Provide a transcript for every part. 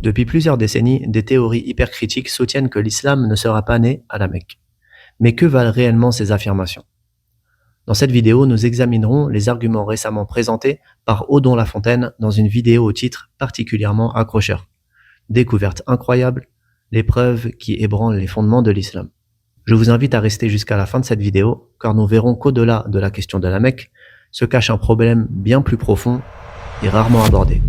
Depuis plusieurs décennies, des théories hypercritiques soutiennent que l'islam ne sera pas né à la Mecque. Mais que valent réellement ces affirmations? Dans cette vidéo, nous examinerons les arguments récemment présentés par Odon Lafontaine dans une vidéo au titre particulièrement accrocheur. Découverte incroyable, les preuves qui ébranlent les fondements de l'islam. Je vous invite à rester jusqu'à la fin de cette vidéo, car nous verrons qu'au-delà de la question de la Mecque, se cache un problème bien plus profond et rarement abordé.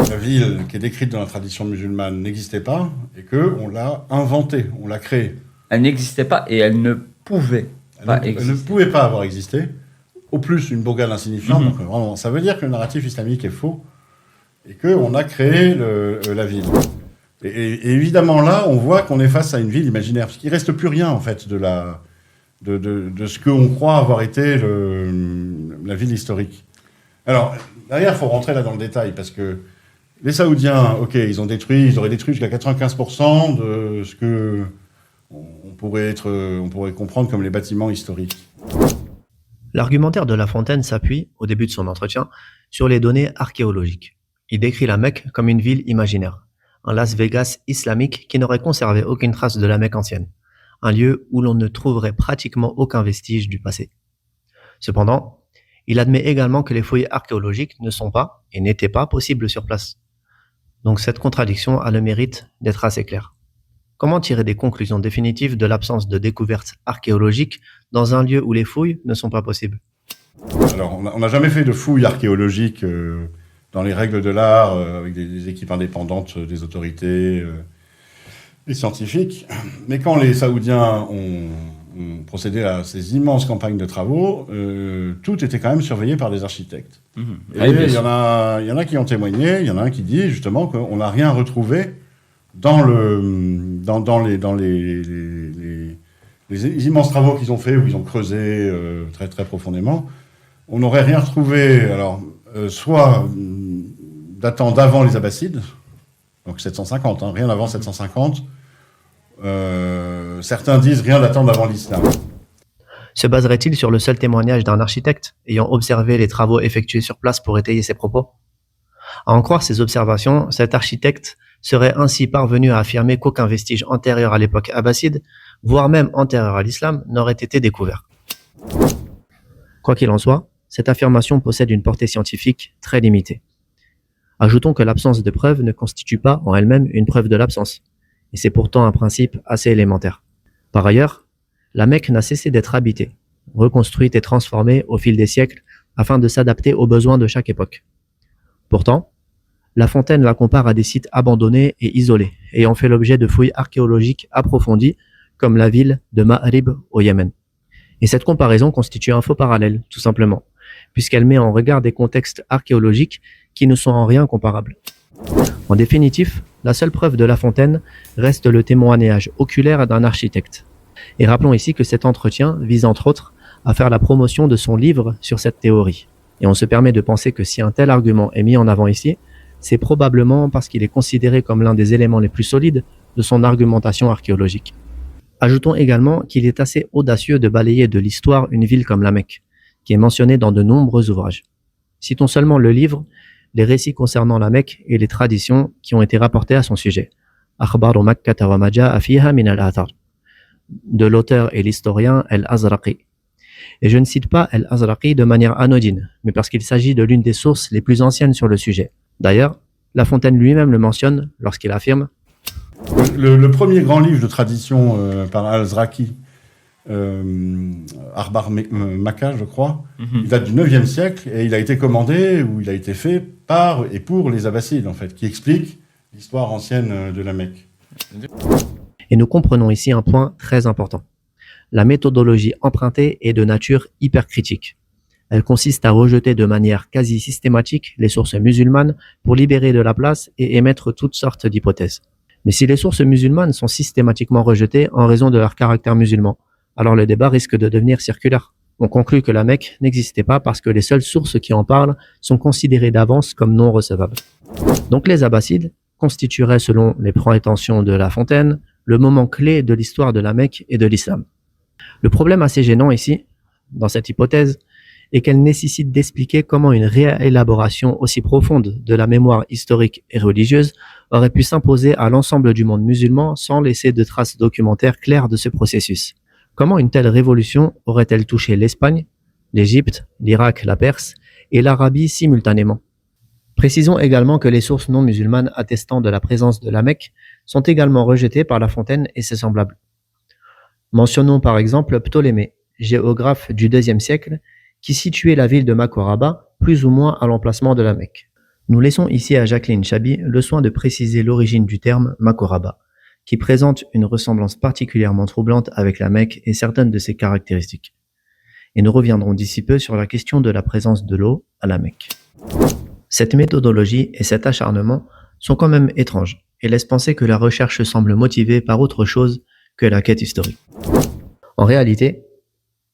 La ville qui est décrite dans la tradition musulmane n'existait pas et qu'on l'a inventée, on l'a créée. Elle n'existait pas et elle ne pouvait pas exister. Elle ne pouvait pas avoir existé. Au plus, une bourgade insignifiante. Donc, vraiment, ça veut dire que le narratif islamique est faux et qu'on a créé la ville. Et évidemment, là, on voit qu'on est face à une ville imaginaire, parce qu'il ne reste plus rien, en fait, de ce qu'on croit avoir été la ville historique. Alors, derrière, il faut rentrer là dans le détail, parce que les Saoudiens, ok, ils auraient détruit jusqu'à 95% de ce que on pourrait comprendre comme les bâtiments historiques. L'argumentaire de La Fontaine s'appuie, au début de son entretien, sur les données archéologiques. Il décrit la Mecque comme une ville imaginaire, un Las Vegas islamique qui n'aurait conservé aucune trace de la Mecque ancienne, un lieu où l'on ne trouverait pratiquement aucun vestige du passé. Cependant, il admet également que les fouilles archéologiques ne sont pas et n'étaient pas possibles sur place. Donc cette contradiction a le mérite d'être assez claire. Comment tirer des conclusions définitives de l'absence de découvertes archéologiques dans un lieu où les fouilles ne sont pas possibles? Alors, on n'a jamais fait de fouilles archéologiques dans les règles de l'art, avec des équipes indépendantes des autorités, des scientifiques. Mais quand les Saoudiens ont procédé à ces immenses campagnes de travaux, tout était quand même surveillé par des architectes. Et il y en a qui ont témoigné, il y en a un qui dit justement qu'on n'a rien retrouvé dans les immenses travaux qu'ils ont fait, où ils ont creusé très très profondément. On n'aurait rien retrouvé, alors, soit datant d'avant les Abbassides, donc 750, rien avant 750. Certains disent rien datant d'avant l'islam. Se baserait-il sur le seul témoignage d'un architecte ayant observé les travaux effectués sur place pour étayer ses propos? À en croire ces observations, cet architecte serait ainsi parvenu à affirmer qu'aucun vestige antérieur à l'époque abbasside, voire même antérieur à l'islam, n'aurait été découvert. Quoi qu'il en soit, cette affirmation possède une portée scientifique très limitée. Ajoutons que l'absence de preuve ne constitue pas en elle-même une preuve de l'absence, et c'est pourtant un principe assez élémentaire. Par ailleurs, la Mecque n'a cessé d'être habitée, reconstruite et transformée au fil des siècles afin de s'adapter aux besoins de chaque époque. Pourtant, La Fontaine la compare à des sites abandonnés et isolés, ayant fait l'objet de fouilles archéologiques approfondies, comme la ville de Ma'rib au Yémen. Et cette comparaison constitue un faux parallèle, tout simplement, puisqu'elle met en regard des contextes archéologiques qui ne sont en rien comparables. En définitive, la seule preuve de La Fontaine reste le témoignage oculaire d'un architecte. Et rappelons ici que cet entretien vise entre autres à faire la promotion de son livre sur cette théorie. Et on se permet de penser que si un tel argument est mis en avant ici, c'est probablement parce qu'il est considéré comme l'un des éléments les plus solides de son argumentation archéologique. Ajoutons également qu'il est assez audacieux de balayer de l'histoire une ville comme la Mecque, qui est mentionnée dans de nombreux ouvrages. Citons seulement le livre Les récits concernant la Mecque et les traditions qui ont été rapportées à son sujet, Akhbaru Makkata wa ma ja'a fiha min al-athar, de l'auteur et l'historien Al-Azraqi. Et je ne cite pas Al-Azraqi de manière anodine, mais parce qu'il s'agit de l'une des sources les plus anciennes sur le sujet. D'ailleurs, La Fontaine lui-même le mentionne lorsqu'il affirme le premier grand livre de tradition par Al-Azraqi, Akhbar Makka, je crois, il date du 9e siècle et il a été commandé ou il a été fait par et pour les Abbassides, en fait, qui explique l'histoire ancienne de la Mecque. Et nous comprenons ici un point très important. La méthodologie empruntée est de nature hypercritique. Elle consiste à rejeter de manière quasi systématique les sources musulmanes pour libérer de la place et émettre toutes sortes d'hypothèses. Mais si les sources musulmanes sont systématiquement rejetées en raison de leur caractère musulman, alors le débat risque de devenir circulaire. On conclut que la Mecque n'existait pas parce que les seules sources qui en parlent sont considérées d'avance comme non recevables. Donc les Abbassides constitueraient, selon les prétentions de La Fontaine, le moment clé de l'histoire de la Mecque et de l'islam. Le problème assez gênant ici, dans cette hypothèse, et qu'elle nécessite d'expliquer comment une réélaboration aussi profonde de la mémoire historique et religieuse aurait pu s'imposer à l'ensemble du monde musulman sans laisser de traces documentaires claires de ce processus. Comment une telle révolution aurait-elle touché l'Espagne, l'Égypte, l'Irak, la Perse et l'Arabie simultanément? Précisons également que les sources non musulmanes attestant de la présence de la Mecque sont également rejetées par La Fontaine et ses semblables. Mentionnons par exemple Ptolémée, géographe du IIe siècle, qui situait la ville de Makoraba plus ou moins à l'emplacement de la Mecque. Nous laissons ici à Jacqueline Chabi le soin de préciser l'origine du terme Makoraba, qui présente une ressemblance particulièrement troublante avec la Mecque et certaines de ses caractéristiques. Et nous reviendrons d'ici peu sur la question de la présence de l'eau à la Mecque. Cette méthodologie et cet acharnement sont quand même étranges et laissent penser que la recherche semble motivée par autre chose que la quête historique. En réalité,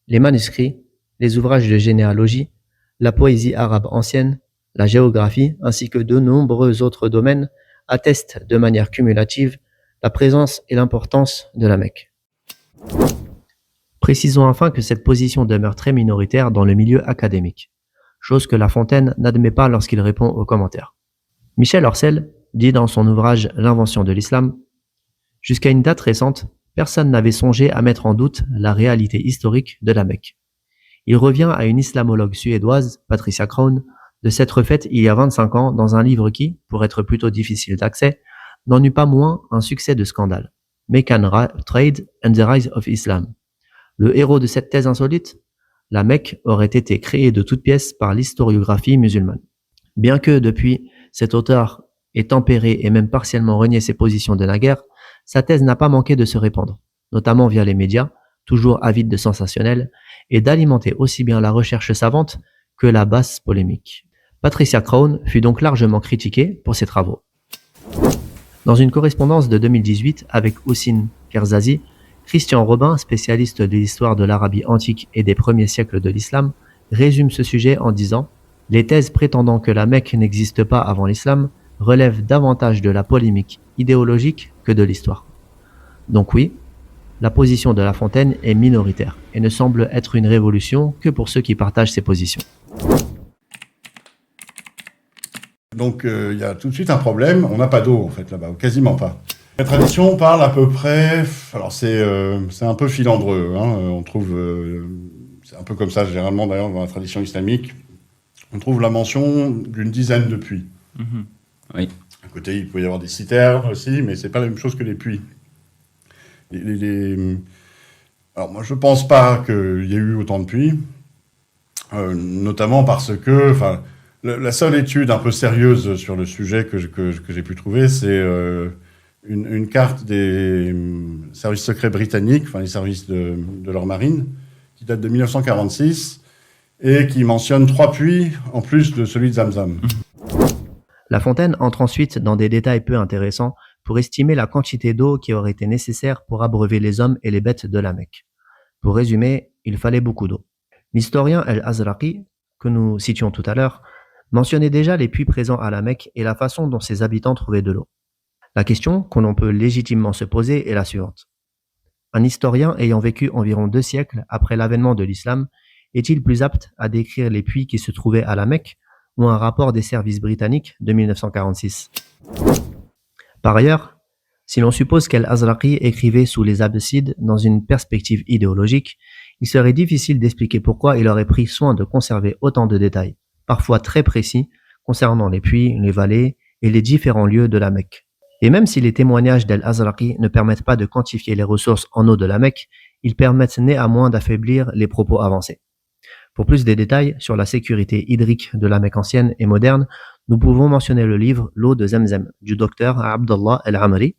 les manuscrits, les ouvrages de généalogie, la poésie arabe ancienne, la géographie ainsi que de nombreux autres domaines attestent de manière cumulative la présence et l'importance de la Mecque. Précisons enfin que cette position demeure très minoritaire dans le milieu académique, chose que La Fontaine n'admet pas lorsqu'il répond aux commentaires. Michel Orcel dit dans son ouvrage L'invention de l'islam: « Jusqu'à une date récente, personne n'avait songé à mettre en doute la réalité historique de la Mecque. Il revient à une islamologue suédoise, Patricia Krohn, de s'être faite il y a 25 ans dans un livre qui, pour être plutôt difficile d'accès, n'en eut pas moins un succès de scandale, Meccan Trade and the Rise of Islam. Le héros de cette thèse insolite, la Mecque aurait été créée de toutes pièces par l'historiographie musulmane. Bien que, depuis, cet auteur ait tempéré et même partiellement renié ses positions de naguère, sa thèse n'a pas manqué de se répandre, notamment via les médias, toujours avides de sensationnel, et d'alimenter aussi bien la recherche savante que la basse polémique. Patricia Krohn fut donc largement critiquée pour ses travaux. Dans une correspondance de 2018 avec Houssine Kerzazi, Christian Robin, spécialiste de l'histoire de l'Arabie antique et des premiers siècles de l'islam, résume ce sujet en disant « Les thèses prétendant que la Mecque n'existe pas avant l'islam relèvent davantage de la polémique idéologique que de l'histoire. » Donc oui, la position de La Fontaine est minoritaire et ne semble être une révolution que pour ceux qui partagent ses positions. Donc il y a tout de suite un problème, on n'a pas d'eau en fait là-bas, quasiment pas. La tradition parle à peu près, alors c'est un peu filandreux, hein, on trouve, c'est un peu comme ça généralement d'ailleurs dans la tradition islamique, on trouve la mention d'une dizaine de puits. Mmh. Oui. À côté il peut y avoir des citernes aussi, mais c'est pas la même chose que les puits. Alors moi je pense pas qu'il y ait eu autant de puits, notamment parce que, enfin, la seule étude un peu sérieuse sur le sujet que j'ai pu trouver, c'est une carte des services secrets britanniques, enfin les services de leur marine, qui date de 1946 et qui mentionne 3 puits en plus de celui de Zamzam. La Fontaine entre ensuite dans des détails peu intéressants pour estimer la quantité d'eau qui aurait été nécessaire pour abreuver les hommes et les bêtes de la Mecque. Pour résumer, il fallait beaucoup d'eau. L'historien El-Azraqi, que nous citions tout à l'heure, mentionnait déjà les puits présents à la Mecque et la façon dont ses habitants trouvaient de l'eau. La question que l'on peut légitimement se poser est la suivante. Un historien ayant vécu environ 2 siècles après l'avènement de l'islam est-il plus apte à décrire les puits qui se trouvaient à la Mecque ou un rapport des services britanniques de 1946? Par ailleurs, si l'on suppose qu'El-Azraqi écrivait sous les Abbassides dans une perspective idéologique, il serait difficile d'expliquer pourquoi il aurait pris soin de conserver autant de détails, parfois très précis, concernant les puits, les vallées et les différents lieux de la Mecque. Et même si les témoignages d'El-Azraqi ne permettent pas de quantifier les ressources en eau de la Mecque, ils permettent néanmoins d'affaiblir les propos avancés. Pour plus de détails sur la sécurité hydrique de la Mecque ancienne et moderne, nous pouvons mentionner le livre L'eau de Zemzem du docteur Abdallah El-Amri,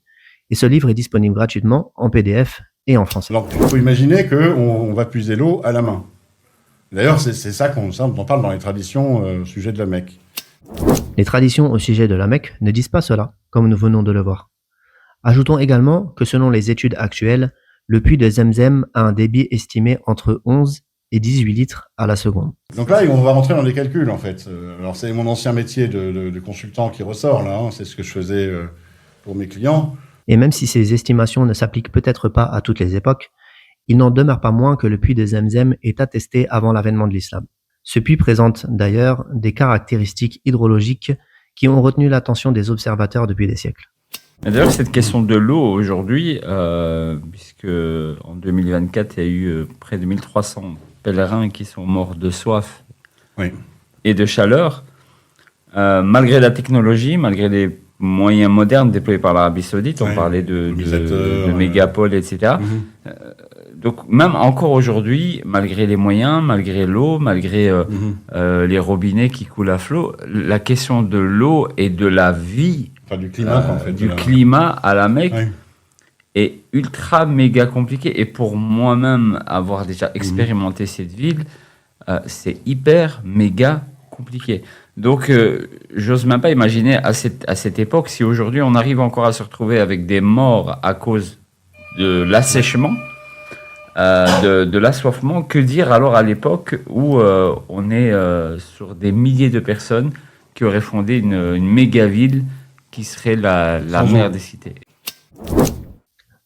et ce livre est disponible gratuitement en PDF et en français. Alors, il faut imaginer qu'on va puiser l'eau à la main. D'ailleurs, c'est ça dont on parle dans les traditions au sujet de la Mecque. Les traditions au sujet de la Mecque ne disent pas cela, comme nous venons de le voir. Ajoutons également que selon les études actuelles, le puits de Zemzem a un débit estimé entre 11 et 18 litres à la seconde. Donc là, on va rentrer dans les calculs, en fait. Alors, c'est mon ancien métier de consultant qui ressort, là. Hein. C'est ce que je faisais pour mes clients. Et même si ces estimations ne s'appliquent peut-être pas à toutes les époques, il n'en demeure pas moins que le puits de Zemzem est attesté avant l'avènement de l'islam. Ce puits présente d'ailleurs des caractéristiques hydrologiques qui ont retenu l'attention des observateurs depuis des siècles. D'ailleurs, cette question de l'eau aujourd'hui, puisque en 2024, il y a eu près de 1300 pèlerins qui sont morts de soif Oui. et de chaleur, malgré la technologie, malgré les moyens modernes déployés par l'Arabie Saoudite, on Ouais. parlait de Mobilisateurs, mégapoles, etc. Mhm. Donc même encore aujourd'hui, malgré les moyens, malgré l'eau, malgré les robinets qui coulent à flot, la question de l'eau et de la vie, Enfin, du climat, en fait. du climat à la Mecque Ouais. est ultra méga compliqué. Et pour moi-même avoir déjà expérimenté cette ville, c'est hyper méga compliqué. Donc, j'ose même pas imaginer à cette époque si aujourd'hui on arrive encore à se retrouver avec des morts à cause de l'assèchement, de l'assoiffement. Que dire alors à l'époque où on est sur des milliers de personnes qui auraient fondé une méga ville qui serait la Sans mère eau. des cités.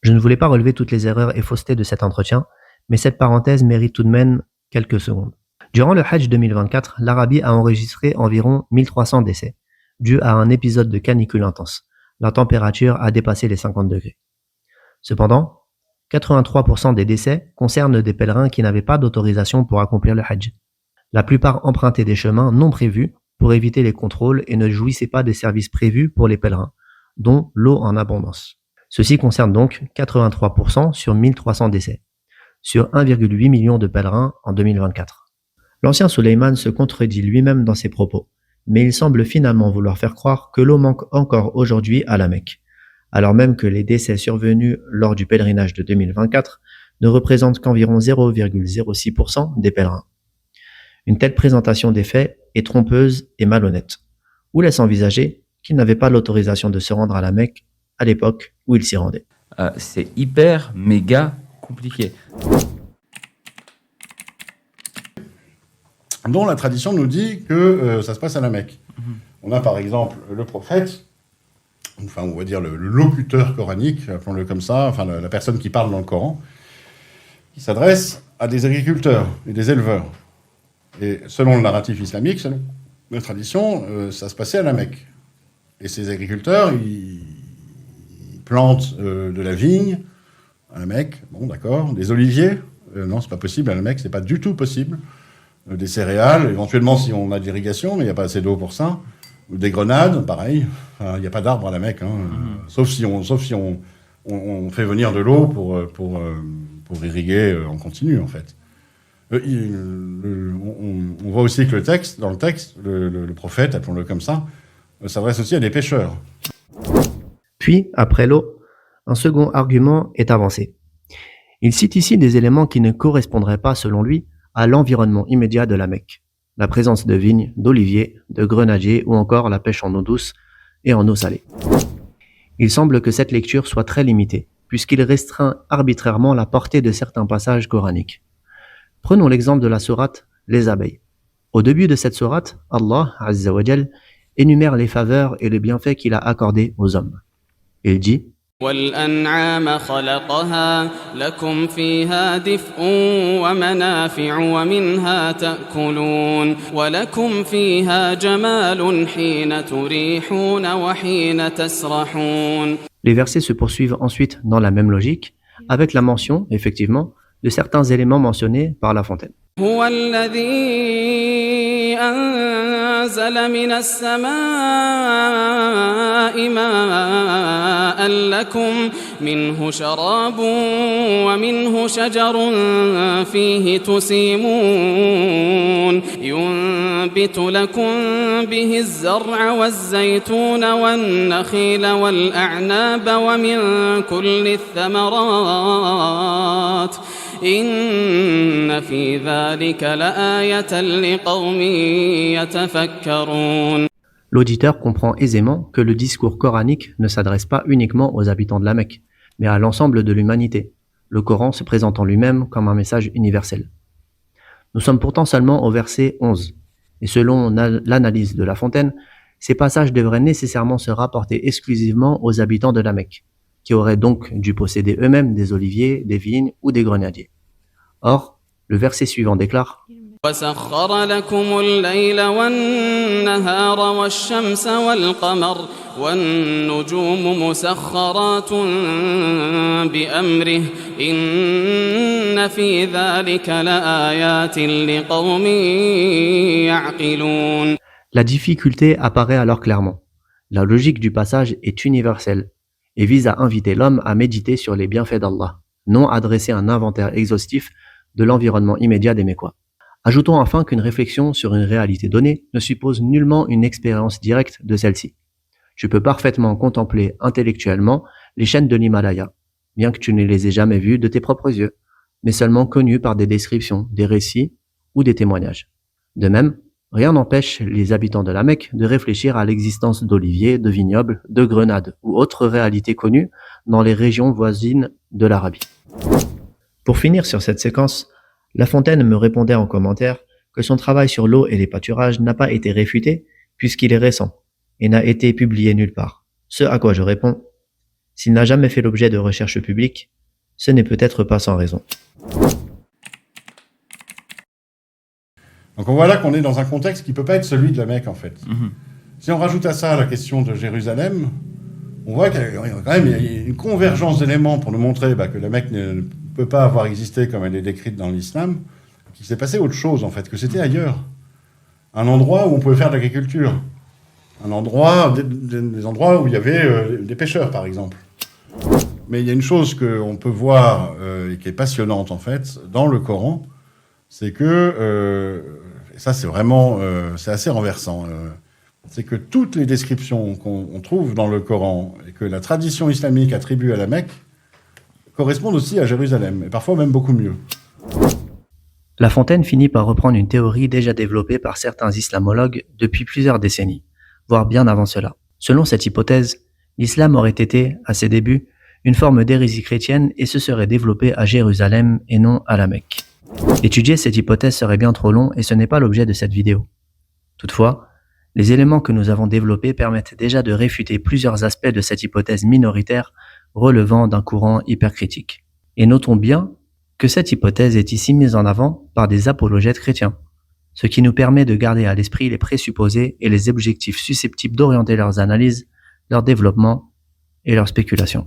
Je ne voulais pas relever toutes les erreurs et faussetés de cet entretien, mais cette parenthèse mérite tout de même quelques secondes. Durant le Hajj 2024, l'Arabie a enregistré environ 1300 décès, dû à un épisode de canicule intense. La température a dépassé les 50 degrés. Cependant, 83% des décès concernent des pèlerins qui n'avaient pas d'autorisation pour accomplir le Hajj. La plupart empruntaient des chemins non prévus pour éviter les contrôles et ne jouissaient pas des services prévus pour les pèlerins, dont l'eau en abondance. Ceci concerne donc 83% sur 1300 décès, sur 1,8 million de pèlerins en 2024. L'ancien Sulayman se contredit lui-même dans ses propos, mais il semble finalement vouloir faire croire que l'eau manque encore aujourd'hui à la Mecque, alors même que les décès survenus lors du pèlerinage de 2024 ne représentent qu'environ 0,06% des pèlerins. Une telle présentation des faits est trompeuse et malhonnête, ou laisse envisager qu'ils n'avaient pas l'autorisation de se rendre à la Mecque à l'époque où ils s'y rendaient. C'est hyper méga compliqué. Dont la tradition nous dit que ça se passe à la Mecque. On a par exemple le prophète, enfin on va dire le locuteur coranique, appelons-le comme ça, enfin la personne qui parle dans le Coran, qui s'adresse à des agriculteurs et des éleveurs. Et selon le narratif islamique, selon la tradition, ça se passait à la Mecque. Et ces agriculteurs, ils plantent de la vigne à la Mecque, bon d'accord, des oliviers, non c'est pas possible à la Mecque, c'est pas du tout possible. Des céréales, éventuellement si on a de l'irrigation, mais il n'y a pas assez d'eau pour ça. Ou des grenades, pareil. Enfin, il n'y a pas d'arbres à la Mecque, hein. Sauf si on fait venir de l'eau pour irriguer en continu, en fait. On voit aussi que dans le texte, le prophète, appelons-le comme ça, s'adresse aussi à des pêcheurs. Puis, après l'eau, un second argument est avancé. Il cite ici des éléments qui ne correspondraient pas, selon lui, à l'environnement immédiat de la Mecque. La présence de vignes, d'oliviers, de grenadiers ou encore la pêche en eau douce et en eau salée. Il semble que cette lecture soit très limitée, puisqu'il restreint arbitrairement la portée de certains passages coraniques. Prenons l'exemple de la sourate Les abeilles. Au début de cette sourate, Allah Azza wa Jal énumère les faveurs et les bienfaits qu'il a accordés aux hommes. Il dit وَالْأَنْعَامَ خَلَقَهَا لَكُمْ فِيهَا دِفْءٌ وَمَنَافِعُ وَمِنْهَا تَأْكُلُونَ وَلَكُمْ فِيهَا جَمَالٌ حِينَ تُرِيحُونَ وَحِينَ تَسْرَحُونَ. Les versets se poursuivent ensuite dans la même logique, avec la mention, effectivement, de certains éléments mentionnés par La Fontaine. هو الذي أنزل من السماء ماء لكم منه شراب ومنه شجر فيه تسيمون ينبت لكم به الزرع والزيتون والنخيل والأعناب ومن كل الثمرات إن في ذلك لآية لقوم يتفكرون. L'auditeur comprend aisément que le discours coranique ne s'adresse pas uniquement aux habitants de la Mecque, mais à l'ensemble de l'humanité, le Coran se présentant lui-même comme un message universel. Nous sommes pourtant seulement au verset 11, et selon l'analyse de La Fontaine, ces passages devraient nécessairement se rapporter exclusivement aux habitants de la Mecque, qui auraient donc dû posséder eux-mêmes des oliviers, des vignes ou des grenadiers. Or, le verset suivant déclare وسخر لكم الليل والنهار والشمس والقمر والنجوم مسخرات بأمره إن في ذلك لآيات لقوم يعقلون. La difficulté apparaît alors clairement. La logique du passage est universelle et vise à inviter l'homme à méditer sur les bienfaits d'Allah, non à dresser un inventaire exhaustif de l'environnement immédiat des Mécois. Ajoutons enfin qu'une réflexion sur une réalité donnée ne suppose nullement une expérience directe de celle-ci. Tu peux parfaitement contempler intellectuellement les chaînes de l'Himalaya, bien que tu ne les aies jamais vues de tes propres yeux, mais seulement connues par des descriptions, des récits ou des témoignages. De même, rien n'empêche les habitants de la Mecque de réfléchir à l'existence d'oliviers, de vignobles, de grenades ou autres réalités connues dans les régions voisines de l'Arabie. Pour finir sur cette séquence, La Fontaine me répondait en commentaire que son travail sur l'eau et les pâturages n'a pas été réfuté puisqu'il est récent et n'a été publié nulle part. Ce à quoi je réponds, s'il n'a jamais fait l'objet de recherches publiques, ce n'est peut-être pas sans raison. Donc on voit là qu'on est dans un contexte qui ne peut pas être celui de la Mecque en fait. Si on rajoute à ça la question de Jérusalem, on voit qu'il y a quand même une convergence d'éléments pour nous montrer que la Mecque ne peut pas avoir existé comme elle est décrite dans l'islam, qu'il s'est passé autre chose en fait, que c'était ailleurs. Un endroit où on pouvait faire de l'agriculture. Un endroit, des endroits où il y avait des pêcheurs par exemple. Mais il y a une chose qu'on peut voir et qui est passionnante en fait dans le Coran, c'est que, et ça c'est vraiment, c'est assez renversant, c'est que toutes les descriptions qu'on trouve dans le Coran et que la tradition islamique attribue à la Mecque correspondent aussi à Jérusalem, et parfois même beaucoup mieux. La Fontaine finit par reprendre une théorie déjà développée par certains islamologues depuis plusieurs décennies, voire bien avant cela. Selon cette hypothèse, l'islam aurait été, à ses débuts, une forme d'hérésie chrétienne et se serait développé à Jérusalem et non à la Mecque. Étudier cette hypothèse serait bien trop long et ce n'est pas l'objet de cette vidéo. Toutefois, les éléments que nous avons développés permettent déjà de réfuter plusieurs aspects de cette hypothèse minoritaire relevant d'un courant hypercritique. Et notons bien que cette hypothèse est ici mise en avant par des apologètes chrétiens, ce qui nous permet de garder à l'esprit les présupposés et les objectifs susceptibles d'orienter leurs analyses, leur développement et leurs spéculations.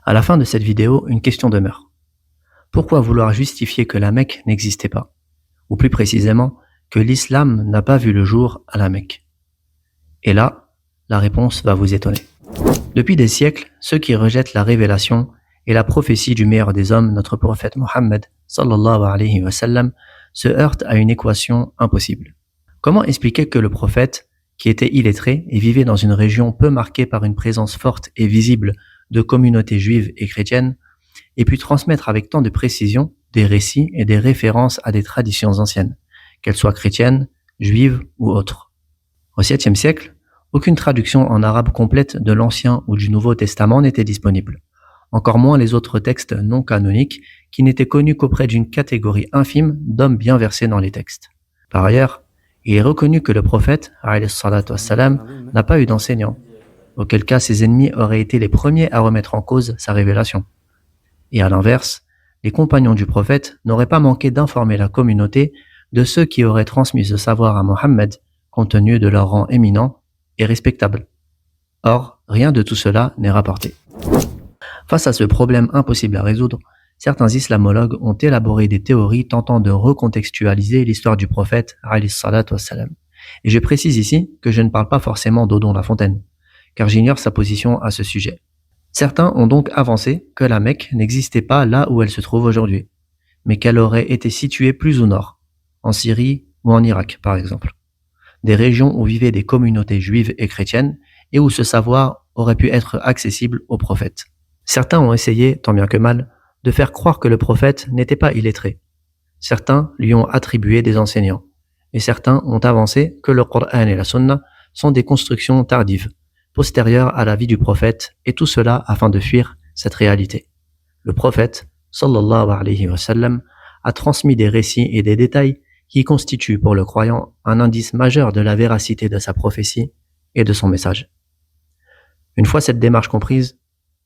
À la fin de cette vidéo, une question demeure. Pourquoi vouloir justifier que la Mecque n'existait pas? Ou plus précisément, que l'islam n'a pas vu le jour à la Mecque? Et là, la réponse va vous étonner. Depuis des siècles, ceux qui rejettent la révélation et la prophétie du meilleur des hommes, notre prophète Mohammed sallallahu alayhi wa sallam, se heurtent à une équation impossible. Comment expliquer que le prophète, qui était illettré et vivait dans une région peu marquée par une présence forte et visible de communautés juives et chrétiennes, ait pu transmettre avec tant de précision des récits et des références à des traditions anciennes, qu'elles soient chrétiennes, juives ou autres? Au 7e siècle, aucune traduction en arabe complète de l'Ancien ou du Nouveau Testament n'était disponible, encore moins les autres textes non canoniques qui n'étaient connus qu'auprès d'une catégorie infime d'hommes bien versés dans les textes. Par ailleurs, il est reconnu que le prophète, alayhi salatu wassalam, n'a pas eu d'enseignant, auquel cas ses ennemis auraient été les premiers à remettre en cause sa révélation. Et à l'inverse, les compagnons du prophète n'auraient pas manqué d'informer la communauté de ceux qui auraient transmis ce savoir à Mohammed, compte tenu de leur rang éminent et respectable. Or, rien de tout cela n'est rapporté. Face à ce problème impossible à résoudre, certains islamologues ont élaboré des théories tentant de recontextualiser l'histoire du prophète, alayhi salatu wassalam. Et je précise ici que je ne parle pas forcément d'Odon La Fontaine, car j'ignore sa position à ce sujet. Certains ont donc avancé que la Mecque n'existait pas là où elle se trouve aujourd'hui, mais qu'elle aurait été située plus au nord, en Syrie ou en Irak par exemple. Des régions où vivaient des communautés juives et chrétiennes et où ce savoir aurait pu être accessible au prophète. Certains ont essayé, tant bien que mal, de faire croire que le prophète n'était pas illettré. Certains lui ont attribué des enseignants, et certains ont avancé que le Coran et la Sunna sont des constructions tardives, postérieures à la vie du prophète, et tout cela afin de fuir cette réalité. Le prophète, sallallahu alayhi wa sallam, a transmis des récits et des détails qui constitue pour le croyant un indice majeur de la véracité de sa prophétie et de son message. Une fois cette démarche comprise,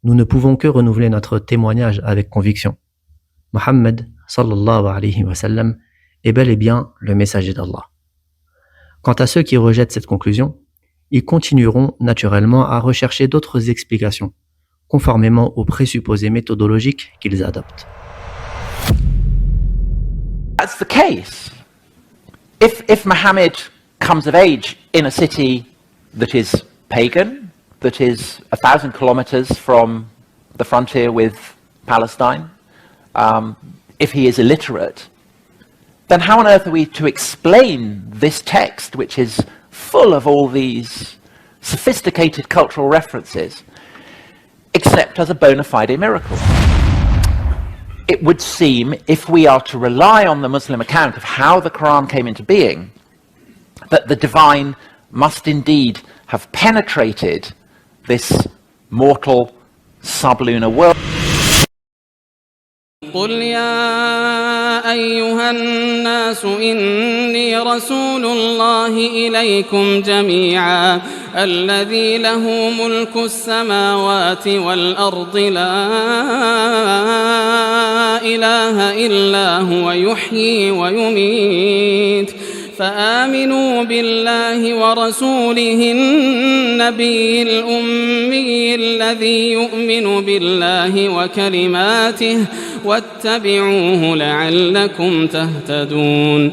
nous ne pouvons que renouveler notre témoignage avec conviction. Mohammed, sallallahu alayhi wa sallam, est bel et bien le messager d'Allah. Quant à ceux qui rejettent cette conclusion, ils continueront naturellement à rechercher d'autres explications, conformément aux présupposés méthodologiques qu'ils adoptent. That's the case. If Muhammad comes of age in a city that is pagan, that is 1,000 kilometers from the frontier with Palestine, if he is illiterate, then how on earth are we to explain this text, which is full of all these sophisticated cultural references, except as a bona fide miracle? It would seem, if we are to rely on the Muslim account of how the Quran came into being, that the divine must indeed have penetrated this mortal sublunar world. قل يا أيها الناس إني رسول الله إليكم جميعا الذي له ملك السماوات والأرض لا إله إلا هو يحيي ويميت فآمنوا بالله ورسوله النبي الأمي الذي يؤمن بالله وكلماته واتبعوه لعلكم تهتدون